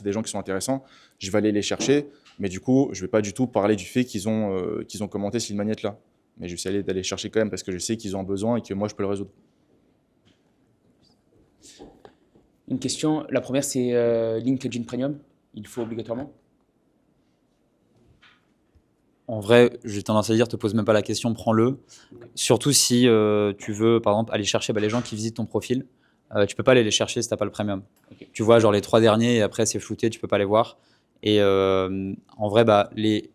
des gens qui sont intéressants. Je vais aller les chercher, mais du coup, je ne vais pas du tout parler du fait qu'ils ont commenté cette magnette-là. Mais je vais essayer d'aller chercher quand même parce que je sais qu'ils ont besoin et que moi, je peux le résoudre. Une question. La première, c'est LinkedIn Premium. Il faut obligatoirement? En vrai, j'ai tendance à dire, te pose même pas la question, prends-le. Surtout si tu veux, par exemple, aller chercher les gens qui visitent ton profil. Tu peux pas aller les chercher si tu n'as pas le premium. Ok. Tu vois, genre les 3 derniers, et après c'est flouté, tu peux pas les voir. Et en vrai, les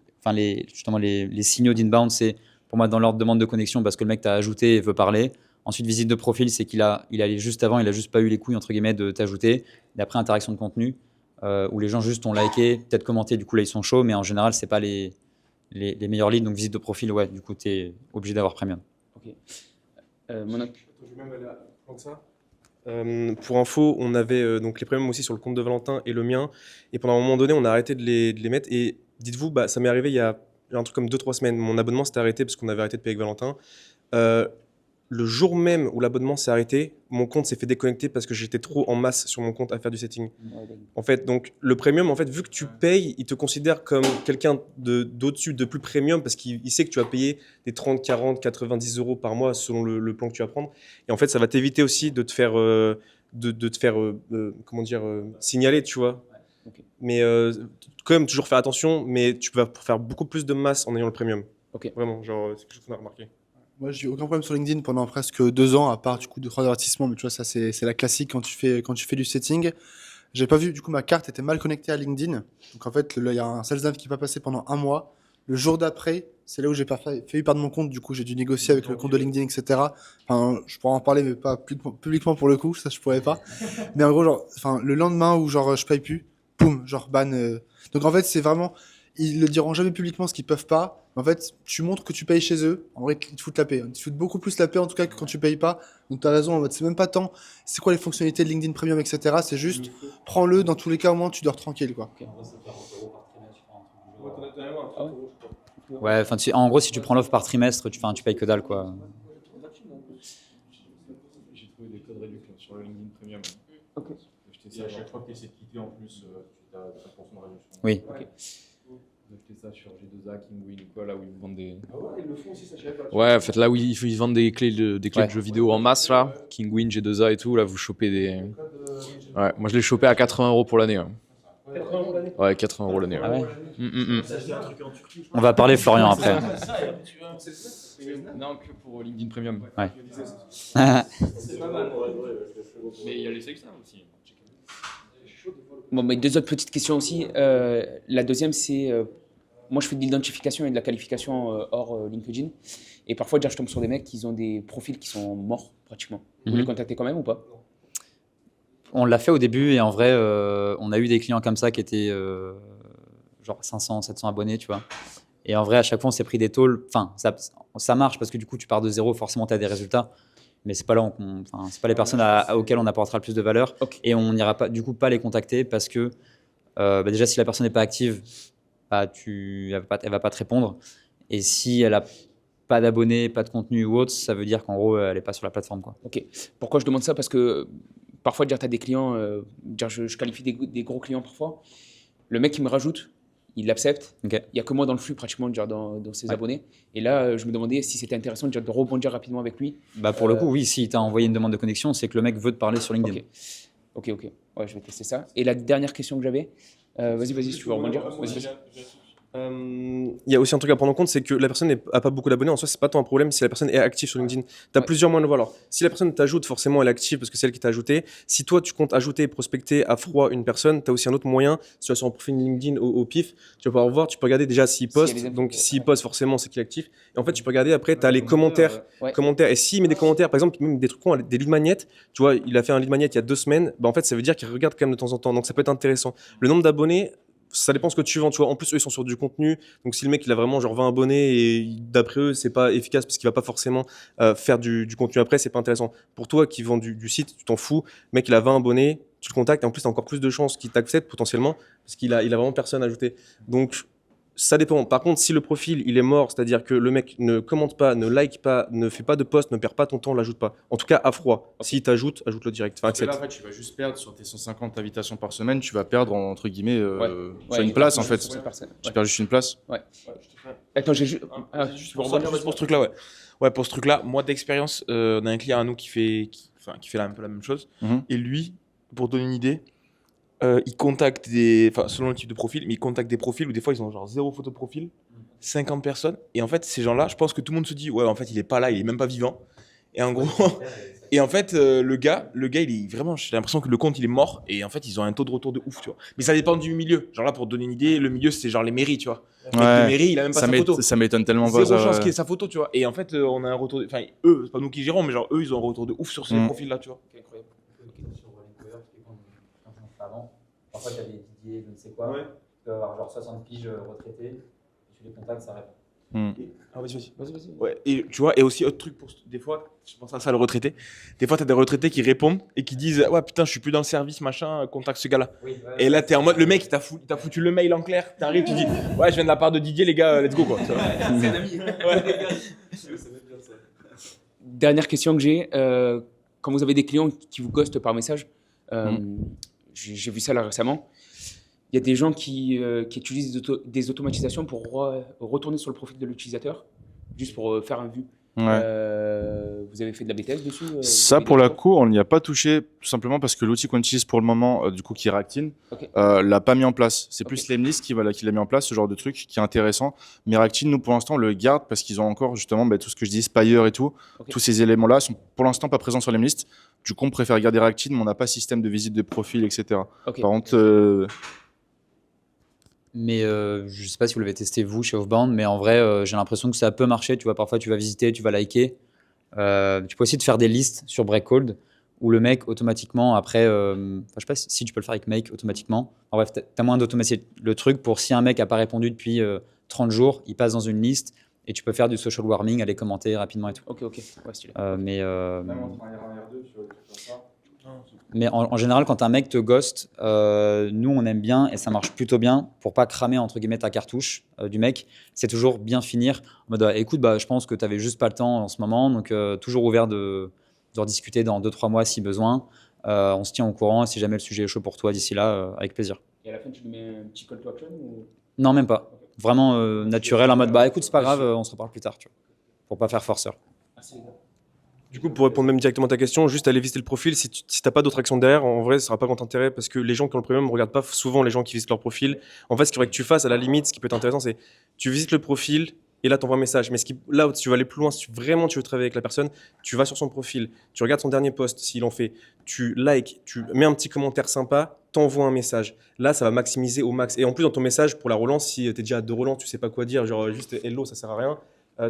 signaux d'inbound, c'est pour moi dans l'ordre de demande de connexion parce que le mec t'a ajouté et veut parler. Ensuite, visite de profil, c'est il allait juste avant, il a juste pas eu les couilles entre guillemets de t'ajouter. Et après, interaction de contenu, où les gens juste ont liké, peut-être commenté, du coup là ils sont chauds, mais en général, c'est pas les meilleurs leads. Donc visite de profil, ouais, du coup, tu es obligé d'avoir premium. Ok. Je vais même aller à plus loin que ça. Pour info, on avait donc les premiums aussi sur le compte de Valentin et le mien. Et pendant un moment donné, on a arrêté de les mettre. Et dites-vous, ça m'est arrivé il y a un truc comme 2-3 semaines. Mon abonnement s'était arrêté parce qu'on avait arrêté de payer avec Valentin. Le jour même où l'abonnement s'est arrêté, mon compte s'est fait déconnecter parce que j'étais trop en masse sur mon compte à faire du setting. En fait, donc le premium, en fait, vu que tu payes, il te considère comme quelqu'un d'au-dessus, de plus premium parce qu'il sait que tu vas payer des 30, 40, 90 euros par mois selon le plan que tu vas prendre. Et en fait, ça va t'éviter aussi de te faire, signaler, tu vois. Ok. Mais quand même, toujours faire attention, mais tu vas faire beaucoup plus de masse en ayant le premium. Ok. Vraiment, genre, c'est quelque chose qu'on a remarqué. Moi, j'ai eu aucun problème sur LinkedIn pendant presque 2 ans, à part du coup 2-3 avertissements, mais tu vois, ça c'est la classique quand tu fais du setting. J'ai pas vu, du coup, ma carte était mal connectée à LinkedIn. Donc en fait, il y a un sales dev qui n'est pas passé pendant 1 mois. Le jour d'après, c'est là où j'ai failli perdre mon compte. Du coup, j'ai dû négocier avec le compte de LinkedIn, etc. Enfin, je pourrais en parler, mais pas publiquement pour le coup, ça je pourrais pas. Mais en gros, genre, enfin, le lendemain où genre je paye plus, boum, genre ban. Donc en fait, c'est vraiment, ils le diront jamais publiquement ce qu'ils peuvent pas. En fait, tu montres que tu payes chez eux. En vrai, ils te foutent la paix. Ils te foutent beaucoup plus la paix en tout cas que quand tu payes pas. Donc tu as raison. En fait, c'est même pas tant. C'est quoi les fonctionnalités de LinkedIn Premium, etc. C'est juste, prends-le. Dans tous les cas, au moins, tu dors tranquille, quoi. Ouais, enfin, en gros, si tu prends l'offre par trimestre, tu payes que dalle, quoi. J'ai trouvé des codes réducteurs sur le LinkedIn Premium. Ok. Et à chaque fois que tu essaies de quitter en plus, tu as 5% de réduction. Oui. Ok. J'ai acheté ça sur G2A, Kingwin ou quoi, là où ils vendent des. Ah ouais, ils le font aussi, ça, je savais pas. Ouais, en fait, là où ils vendent des clés de jeux vidéo en masse, là, Kingwin, G2A et tout, là, vous chopez des. Ouais, moi je l'ai chopé à 80 € pour l'année. 80 € l'année. Ouais, 80 € l'année. Ah ouais. Mm. On va parler Florian après. Non, que pour LinkedIn Premium. Ouais. C'est pas mal. Mais il y a les externes aussi. Bon, mais 2 autres petites questions aussi. La deuxième, c'est moi, je fais de l'identification et de la qualification hors LinkedIn. Et parfois, déjà, je tombe sur des mecs qui ont des profils qui sont morts, pratiquement. Vous les contactez quand même ou pas? On l'a fait au début et en vrai, on a eu des clients comme ça qui étaient genre 500, 700 abonnés, tu vois. Et en vrai, à chaque fois, on s'est pris des tôles. Enfin, ça marche parce que du coup, tu pars de zéro, forcément, tu as des résultats. Mais c'est pas là, c'est pas les personnes auxquelles on apportera le plus de valeur. Ok. Et on n'ira pas, du coup, pas les contacter parce que déjà, si la personne n'est pas active, elle va pas te répondre. Et si elle a pas d'abonnés, pas de contenu ou autre, ça veut dire qu'en gros, elle n'est pas sur la plateforme, quoi. Ok. Pourquoi je demande ça? Parce que parfois, tu as des clients, je qualifie des gros clients parfois. Le mec qui me rajoute, il l'accepte. Ok. Il n'y a que moi dans le flux pratiquement dans ses Ouais. abonnés. Et là, je me demandais si c'était intéressant de rebondir rapidement avec lui. Bah, pour le coup, oui, si tu as envoyé une demande de connexion, c'est que le mec veut te parler sur LinkedIn. Ok. Ouais, je vais tester ça. Et la dernière question que j'avais, vas-y, si tu veux rebondir. Vas-y. Il y a aussi un truc à prendre en compte, c'est que la personne n'a pas beaucoup d'abonnés. En soi, c'est pas tant un problème si la personne est active sur LinkedIn. Tu as plusieurs moyens de le voir. Alors, si la personne t'ajoute, forcément, elle est active parce que c'est elle qui t'a ajouté. Si toi, tu comptes ajouter et prospecter à froid une personne, tu as aussi un autre moyen. Si tu vas sur un profil LinkedIn au pif, tu vas pouvoir voir, tu peux regarder déjà s'il poste. Donc, s'il poste, forcément, c'est qu'il est actif. Et en fait, tu peux regarder après, tu as les commentaires. Commentaires. Et s'il met des commentaires, par exemple, même des trucs cons, des lead magnets, tu vois, il a fait un lead magnet il y a 2 semaines, bah, en fait, ça veut dire qu'il regarde quand même de temps en temps. Donc, ça peut être intéressant. Le nombre d'abonnés, ça dépend ce que tu vends, tu vois. En plus, eux, ils sont sur du contenu. Donc, si le mec, il a vraiment genre 20 abonnés et d'après eux, c'est pas efficace parce qu'il va pas forcément faire du contenu après, c'est pas intéressant. Pour toi qui vends du site, tu t'en fous. Le mec, il a 20 abonnés, tu le contactes et en plus, tu as encore plus de chances qu'il t'accepte potentiellement parce qu'il a vraiment personne à ajouter. Donc, ça dépend. Par contre, si le profil il est mort, c'est-à-dire que le mec ne commente pas, ne like pas, ne fait pas de post, ne perd pas ton temps, l'ajoute pas. En tout cas, à froid. S'il t'ajoute, ajoute-le direct. Enfin, Parce que là, accepte. en fait, tu vas juste perdre sur tes 150 invitations par semaine, tu vas perdre, entre guillemets, sur Ouais, une place, en sur fait. cette personne. Tu perds juste une place. Attends, j'ai juste. Juste pour rebondir pour ce truc-là, ouais. Ouais, pour ce truc-là, moi d'expérience, on a un client à nous qui fait un peu la même chose. Mhm. Et lui, pour donner une idée, il contacte selon le type de profil, mais il contacte des profils où des fois ils ont genre 0 photo de profil, 50 personnes. Et en fait, ces gens-là, je pense que tout le monde se dit, ouais, en fait, il est pas là, il est même pas vivant. Et en gros, et en fait, le gars, il est vraiment, j'ai l'impression que le compte il est mort. Et en fait, ils ont un taux de retour de ouf, tu vois. Mais ça dépend du milieu. Genre là, pour te donner une idée, le milieu c'est genre les mairies, tu vois. Le mec de mairie, il a même pas sa photo. Ça m'étonne tellement pas. Zéro ça, chance ouais. qu'il ait sa photo, tu vois. Et en fait, on a un retour. Enfin, eux, c'est pas nous qui gérons, mais genre eux, ils ont un retour de ouf sur ces profils-là, tu vois. Parfois, tu as des Didier, je ne sais quoi. Tu peux avoir genre 60 piges retraités. Tu les contactes, ça répond. Ah, vas-y. Ouais, et tu vois, et aussi autre truc, des fois, je pense à ça, le retraité. Des fois, tu as des retraités qui répondent et qui disent, ouais, putain, je suis plus dans le service, machin, contacte ce gars-là. Et là, t'es en mode, le mec, il t'a foutu le mail en clair. T'arrives, tu dis, ouais, je viens de la part de Didier, les gars, let's go, quoi. C'est un ami. Dernière question que j'ai. Quand vous avez des clients qui vous ghostent par message, j'ai vu ça là récemment. Il y a des gens qui utilisent des automatisations pour retourner sur le profil de l'utilisateur, juste pour faire un vu. Ouais. Vous avez fait de la BTS dessus Ça, pour la coup, on n'y a pas touché, tout simplement parce que l'outil qu'on utilise pour le moment, du coup, qui est Reactine, l'a pas mis en place. C'est plus Lemlist qui l'a mis en place, ce genre de truc qui est intéressant. Mais Reactine, nous, pour l'instant, on le garde parce qu'ils ont encore, justement, tout ce que je dis, Spire et tout. Tous ces éléments-là sont pour l'instant pas présents sur Lemlist. Du coup, on préfère garder Reactine, mais on n'a pas système de visite de profil, etc. Par contre, Mais je ne sais pas si vous l'avez testé vous chez Offbound, mais en vrai, j'ai l'impression que ça peut marcher. Tu vois, parfois tu vas visiter, tu vas liker. Tu peux aussi te faire des listes sur Breakcold où le mec automatiquement après, je sais pas si tu peux le faire avec Make automatiquement. En bref, tu as moyen d'automatiser le truc pour si un mec n'a pas répondu depuis 30 jours, il passe dans une liste et tu peux faire du social warming, aller commenter rapidement et tout. Ok. Ouais, stylé. Mais en général, quand un mec te ghost, nous on aime bien et ça marche plutôt bien pour pas cramer entre guillemets ta cartouche du mec. C'est toujours bien finir en mode écoute, je pense que tu avais juste pas le temps en ce moment, donc toujours ouvert de rediscuter dans 2-3 mois si besoin. On se tient au courant si jamais le sujet est chaud pour toi d'ici là, avec plaisir. Et à la fin, tu lui mets un petit call to action ou... Non, même pas. Vraiment naturel en mode écoute, c'est pas grave, on se reparle plus tard, tu vois, pour pas faire forceur. Merci les gars. Du coup, pour répondre même directement à ta question, juste aller visiter le profil. Si t'as pas d'autres actions derrière, en vrai, ce sera pas grand intérêt parce que les gens qui ont le premium ne regardent pas souvent les gens qui visitent leur profil. En fait, ce qu'il faudrait que tu fasses, à la limite, ce qui peut être intéressant, c'est tu visites le profil et là, tu envoies un message. Mais là où tu vas aller plus loin, si vraiment tu veux travailler avec la personne, tu vas sur son profil, tu regardes son dernier post, s'il en fait, tu likes, tu mets un petit commentaire sympa, t'envoies un message. Là, ça va maximiser au max. Et en plus, dans ton message, pour la relance, si tu es déjà à 2 relances, tu sais pas quoi dire, genre juste hello, ça sert à rien.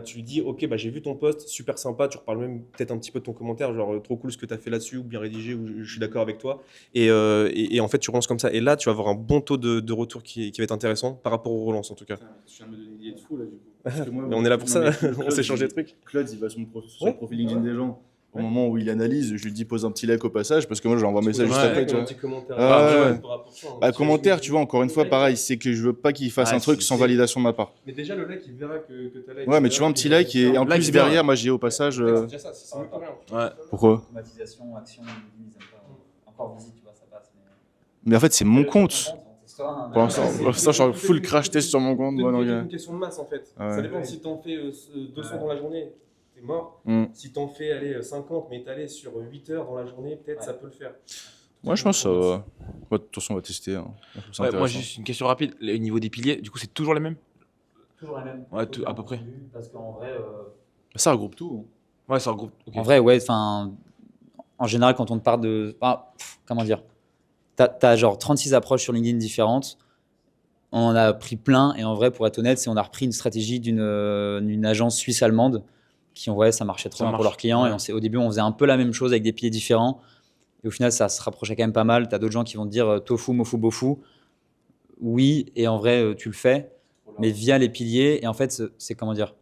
Tu lui dis ok, j'ai vu ton post, super sympa, tu reparles même peut-être un petit peu de ton commentaire, genre trop cool ce que tu as fait là-dessus, ou bien rédigé, ou je suis d'accord avec toi. Et en fait, tu relances comme ça. Et là, tu vas avoir un bon taux de retour qui va être intéressant par rapport aux relances en tout cas. Tu viens de me donner une idée de fou là, du coup. Mais on est là pour ça, on s'échange des trucs. Claude, il va sur le profil LinkedIn des gens. au moment où il analyse, je lui dis pose un petit like au passage parce que moi j'envoie un message juste Ouais. après, tu vois. Un petit commentaire. Ouais. Par rapport à ça, hein. Bah, commentaire, tu vois, encore une fois, pareil, c'est que je veux pas qu'il fasse Ouais, un truc c'est- sans validation de ma part. Mais déjà, le like, il verra que t'as like. Ouais, mais tu vois, un petit like et en Like, plus c'est bien. derrière, moi j'ai au passage. C'est déjà ça, c'est mieux que rien. Ouais. Pourquoi? Automatisation, action, ils aiment pas. Encore visite, tu vois, ça passe. Mais en fait, c'est mon compte. Pour l'instant, je suis en full crash test sur mon compte. C'est Moi, donc, une question de masse en fait. Ouais. Ça dépend si t'en fais 200 dans la journée, t'es mort. Si t'en fais allez, 50 mais étalé sur 8 heures dans la journée, peut-être ça peut le faire. moi, je pense que ça va. Ouais, de toute façon, on va tester. Hein. Je trouve ça Ouais, moi, intéressant. juste une question rapide. Au niveau des piliers, du coup, c'est toujours les mêmes? Toujours la même. Ouais, à peu près. Parce qu'en vrai. Ça regroupe tout. Ouais, c'est un groupe. Ok. En vrai, ouais, enfin, en général, quand on te parle de. Comment dire? T'as genre 36 approches sur LinkedIn différentes. On en a pris plein. Et en vrai, pour être honnête, on a repris une stratégie d'une agence suisse-allemande qui, en vrai, ça marchait très Ça bien pour marche. leurs clients. Ouais. Et au début, on faisait un peu la même chose avec des piliers différents. Et au final, ça se rapprochait quand même pas mal. T'as d'autres gens qui vont te dire tofu, mofu, bofu. Oui, et en vrai, tu le fais, mais via les piliers. Et en fait, c'est comment dire?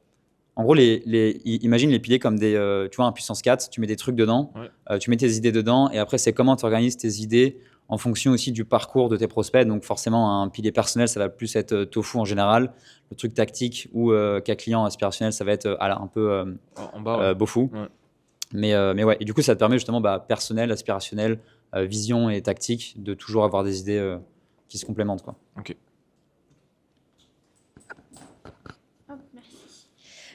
En gros, imagine les piliers comme des, tu vois, un puissance 4, tu mets des trucs dedans, Ouais. tu mets tes idées dedans, et après, c'est comment tu organises tes idées en fonction aussi du parcours de tes prospects. Donc, forcément, un pilier personnel, ça va plus être tofu en général. Le truc tactique ou cas client aspirationnel, ça va être un peu En bas, ouais. bofu. Ouais. Mais ouais, et du coup, ça te permet justement personnel, aspirationnel, vision et tactique de toujours avoir des idées qui se complémentent, quoi. Ok. Oh, merci.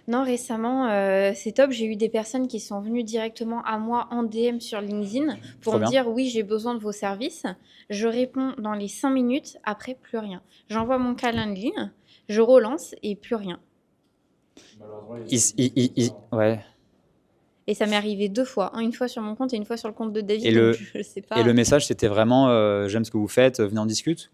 Non, récemment, c'est top. J'ai eu des personnes qui sont venues directement à moi en DM sur LinkedIn pour Trop me bien. dire oui, j'ai besoin de vos services. Je réponds dans les 5 minutes, après plus rien. J'envoie mon Calendly, je relance et plus rien. Ouais. Et ça m'est arrivé 2 fois, hein, une fois sur mon compte et une fois sur le compte de David. Et donc je sais pas. Et le message, c'était vraiment j'aime ce que vous faites, venez en discute?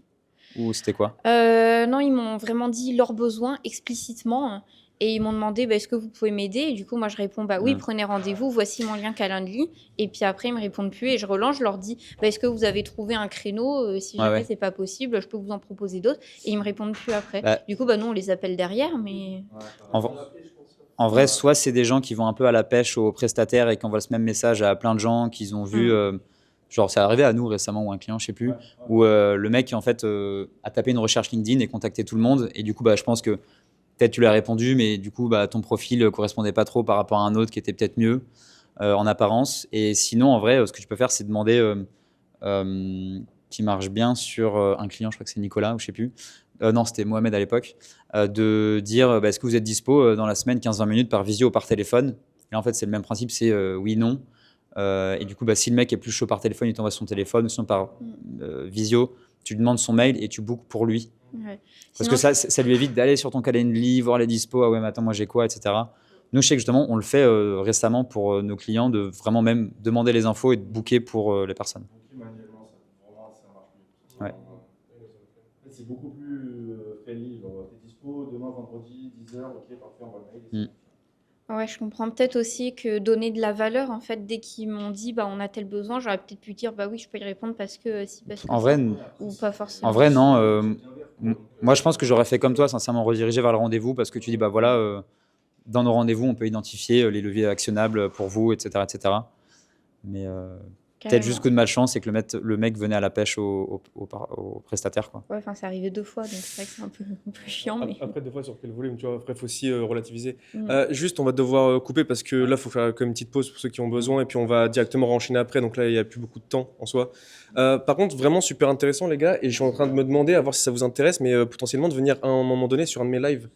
Ou c'était quoi? Non, ils m'ont vraiment dit leurs besoins explicitement. Et ils m'ont demandé est-ce que vous pouvez m'aider? Et du coup, moi, je réponds oui, prenez rendez-vous, voici mon lien Calendly. Et puis après, ils me répondent plus et je relance, je leur dis est-ce que vous avez trouvé un créneau? Si jamais c'est pas possible, je peux vous en proposer d'autres. Et ils me répondent plus après. Du coup, nous, on les appelle derrière, mais. En vrai, soit c'est des gens qui vont un peu à la pêche aux prestataires et qui envoient ce même message à plein de gens qu'ils ont vu. Genre, c'est arrivé à nous récemment ou à un client, je sais plus, où le mec en fait a tapé une recherche LinkedIn et contacté tout le monde. Et du coup, je pense que peut-être tu lui as répondu, mais du coup, ton profil correspondait pas trop par rapport à un autre qui était peut-être mieux en apparence. Et sinon, en vrai, ce que tu peux faire, c'est demander qui marche bien sur un client, je crois que c'est Nicolas ou je sais plus. Non, c'était Mohamed à l'époque, de dire est-ce que vous êtes dispo dans la semaine 15-20 minutes par visio ou par téléphone. Et là, en fait, c'est le même principe, c'est oui, non. Et du coup, si le mec est plus chaud par téléphone, il t'envoie son téléphone, ou sinon par visio, tu lui demandes son mail et tu bookes pour lui. Ouais. Parce que ça lui évite d'aller sur ton calendrier, voir les dispos, ah ouais, mais attends, moi j'ai quoi, etc. Nous, je sais que justement, on le fait récemment pour nos clients, de vraiment même demander les infos et de booker pour les personnes. Ouais. C'est beaucoup plus friendly. T'es dispo demain, vendredi, 10h, ok, parfait, on va le mail. Ouais, je comprends peut-être aussi que donner de la valeur, en fait, dès qu'ils m'ont dit on a tel besoin, j'aurais peut-être pu dire oui, je peux y répondre parce que si, parce que En vrai, ou pas forcément. En vrai, non. Moi, je pense que j'aurais fait comme toi, sincèrement, rediriger vers le rendez-vous parce que tu dis voilà, dans nos rendez-vous, on peut identifier les leviers actionnables pour vous, etc. etc. Mais peut-être juste coup de malchance et que le mec venait à la pêche au prestataire, quoi. Ouais, enfin, c'est arrivé 2 fois, donc c'est vrai que c'est un peu chiant. Mais... Après, 2 fois sur quel volume, tu vois. Après, il faut aussi relativiser. Juste, on va devoir couper parce que là, il faut faire comme une petite pause pour ceux qui ont besoin et puis on va directement renchaîner après. Donc là, il n'y a plus beaucoup de temps en soi. Par contre, vraiment super intéressant, les gars. Et je suis en train de me demander, à voir si ça vous intéresse, mais potentiellement de venir à un moment donné sur un de mes lives.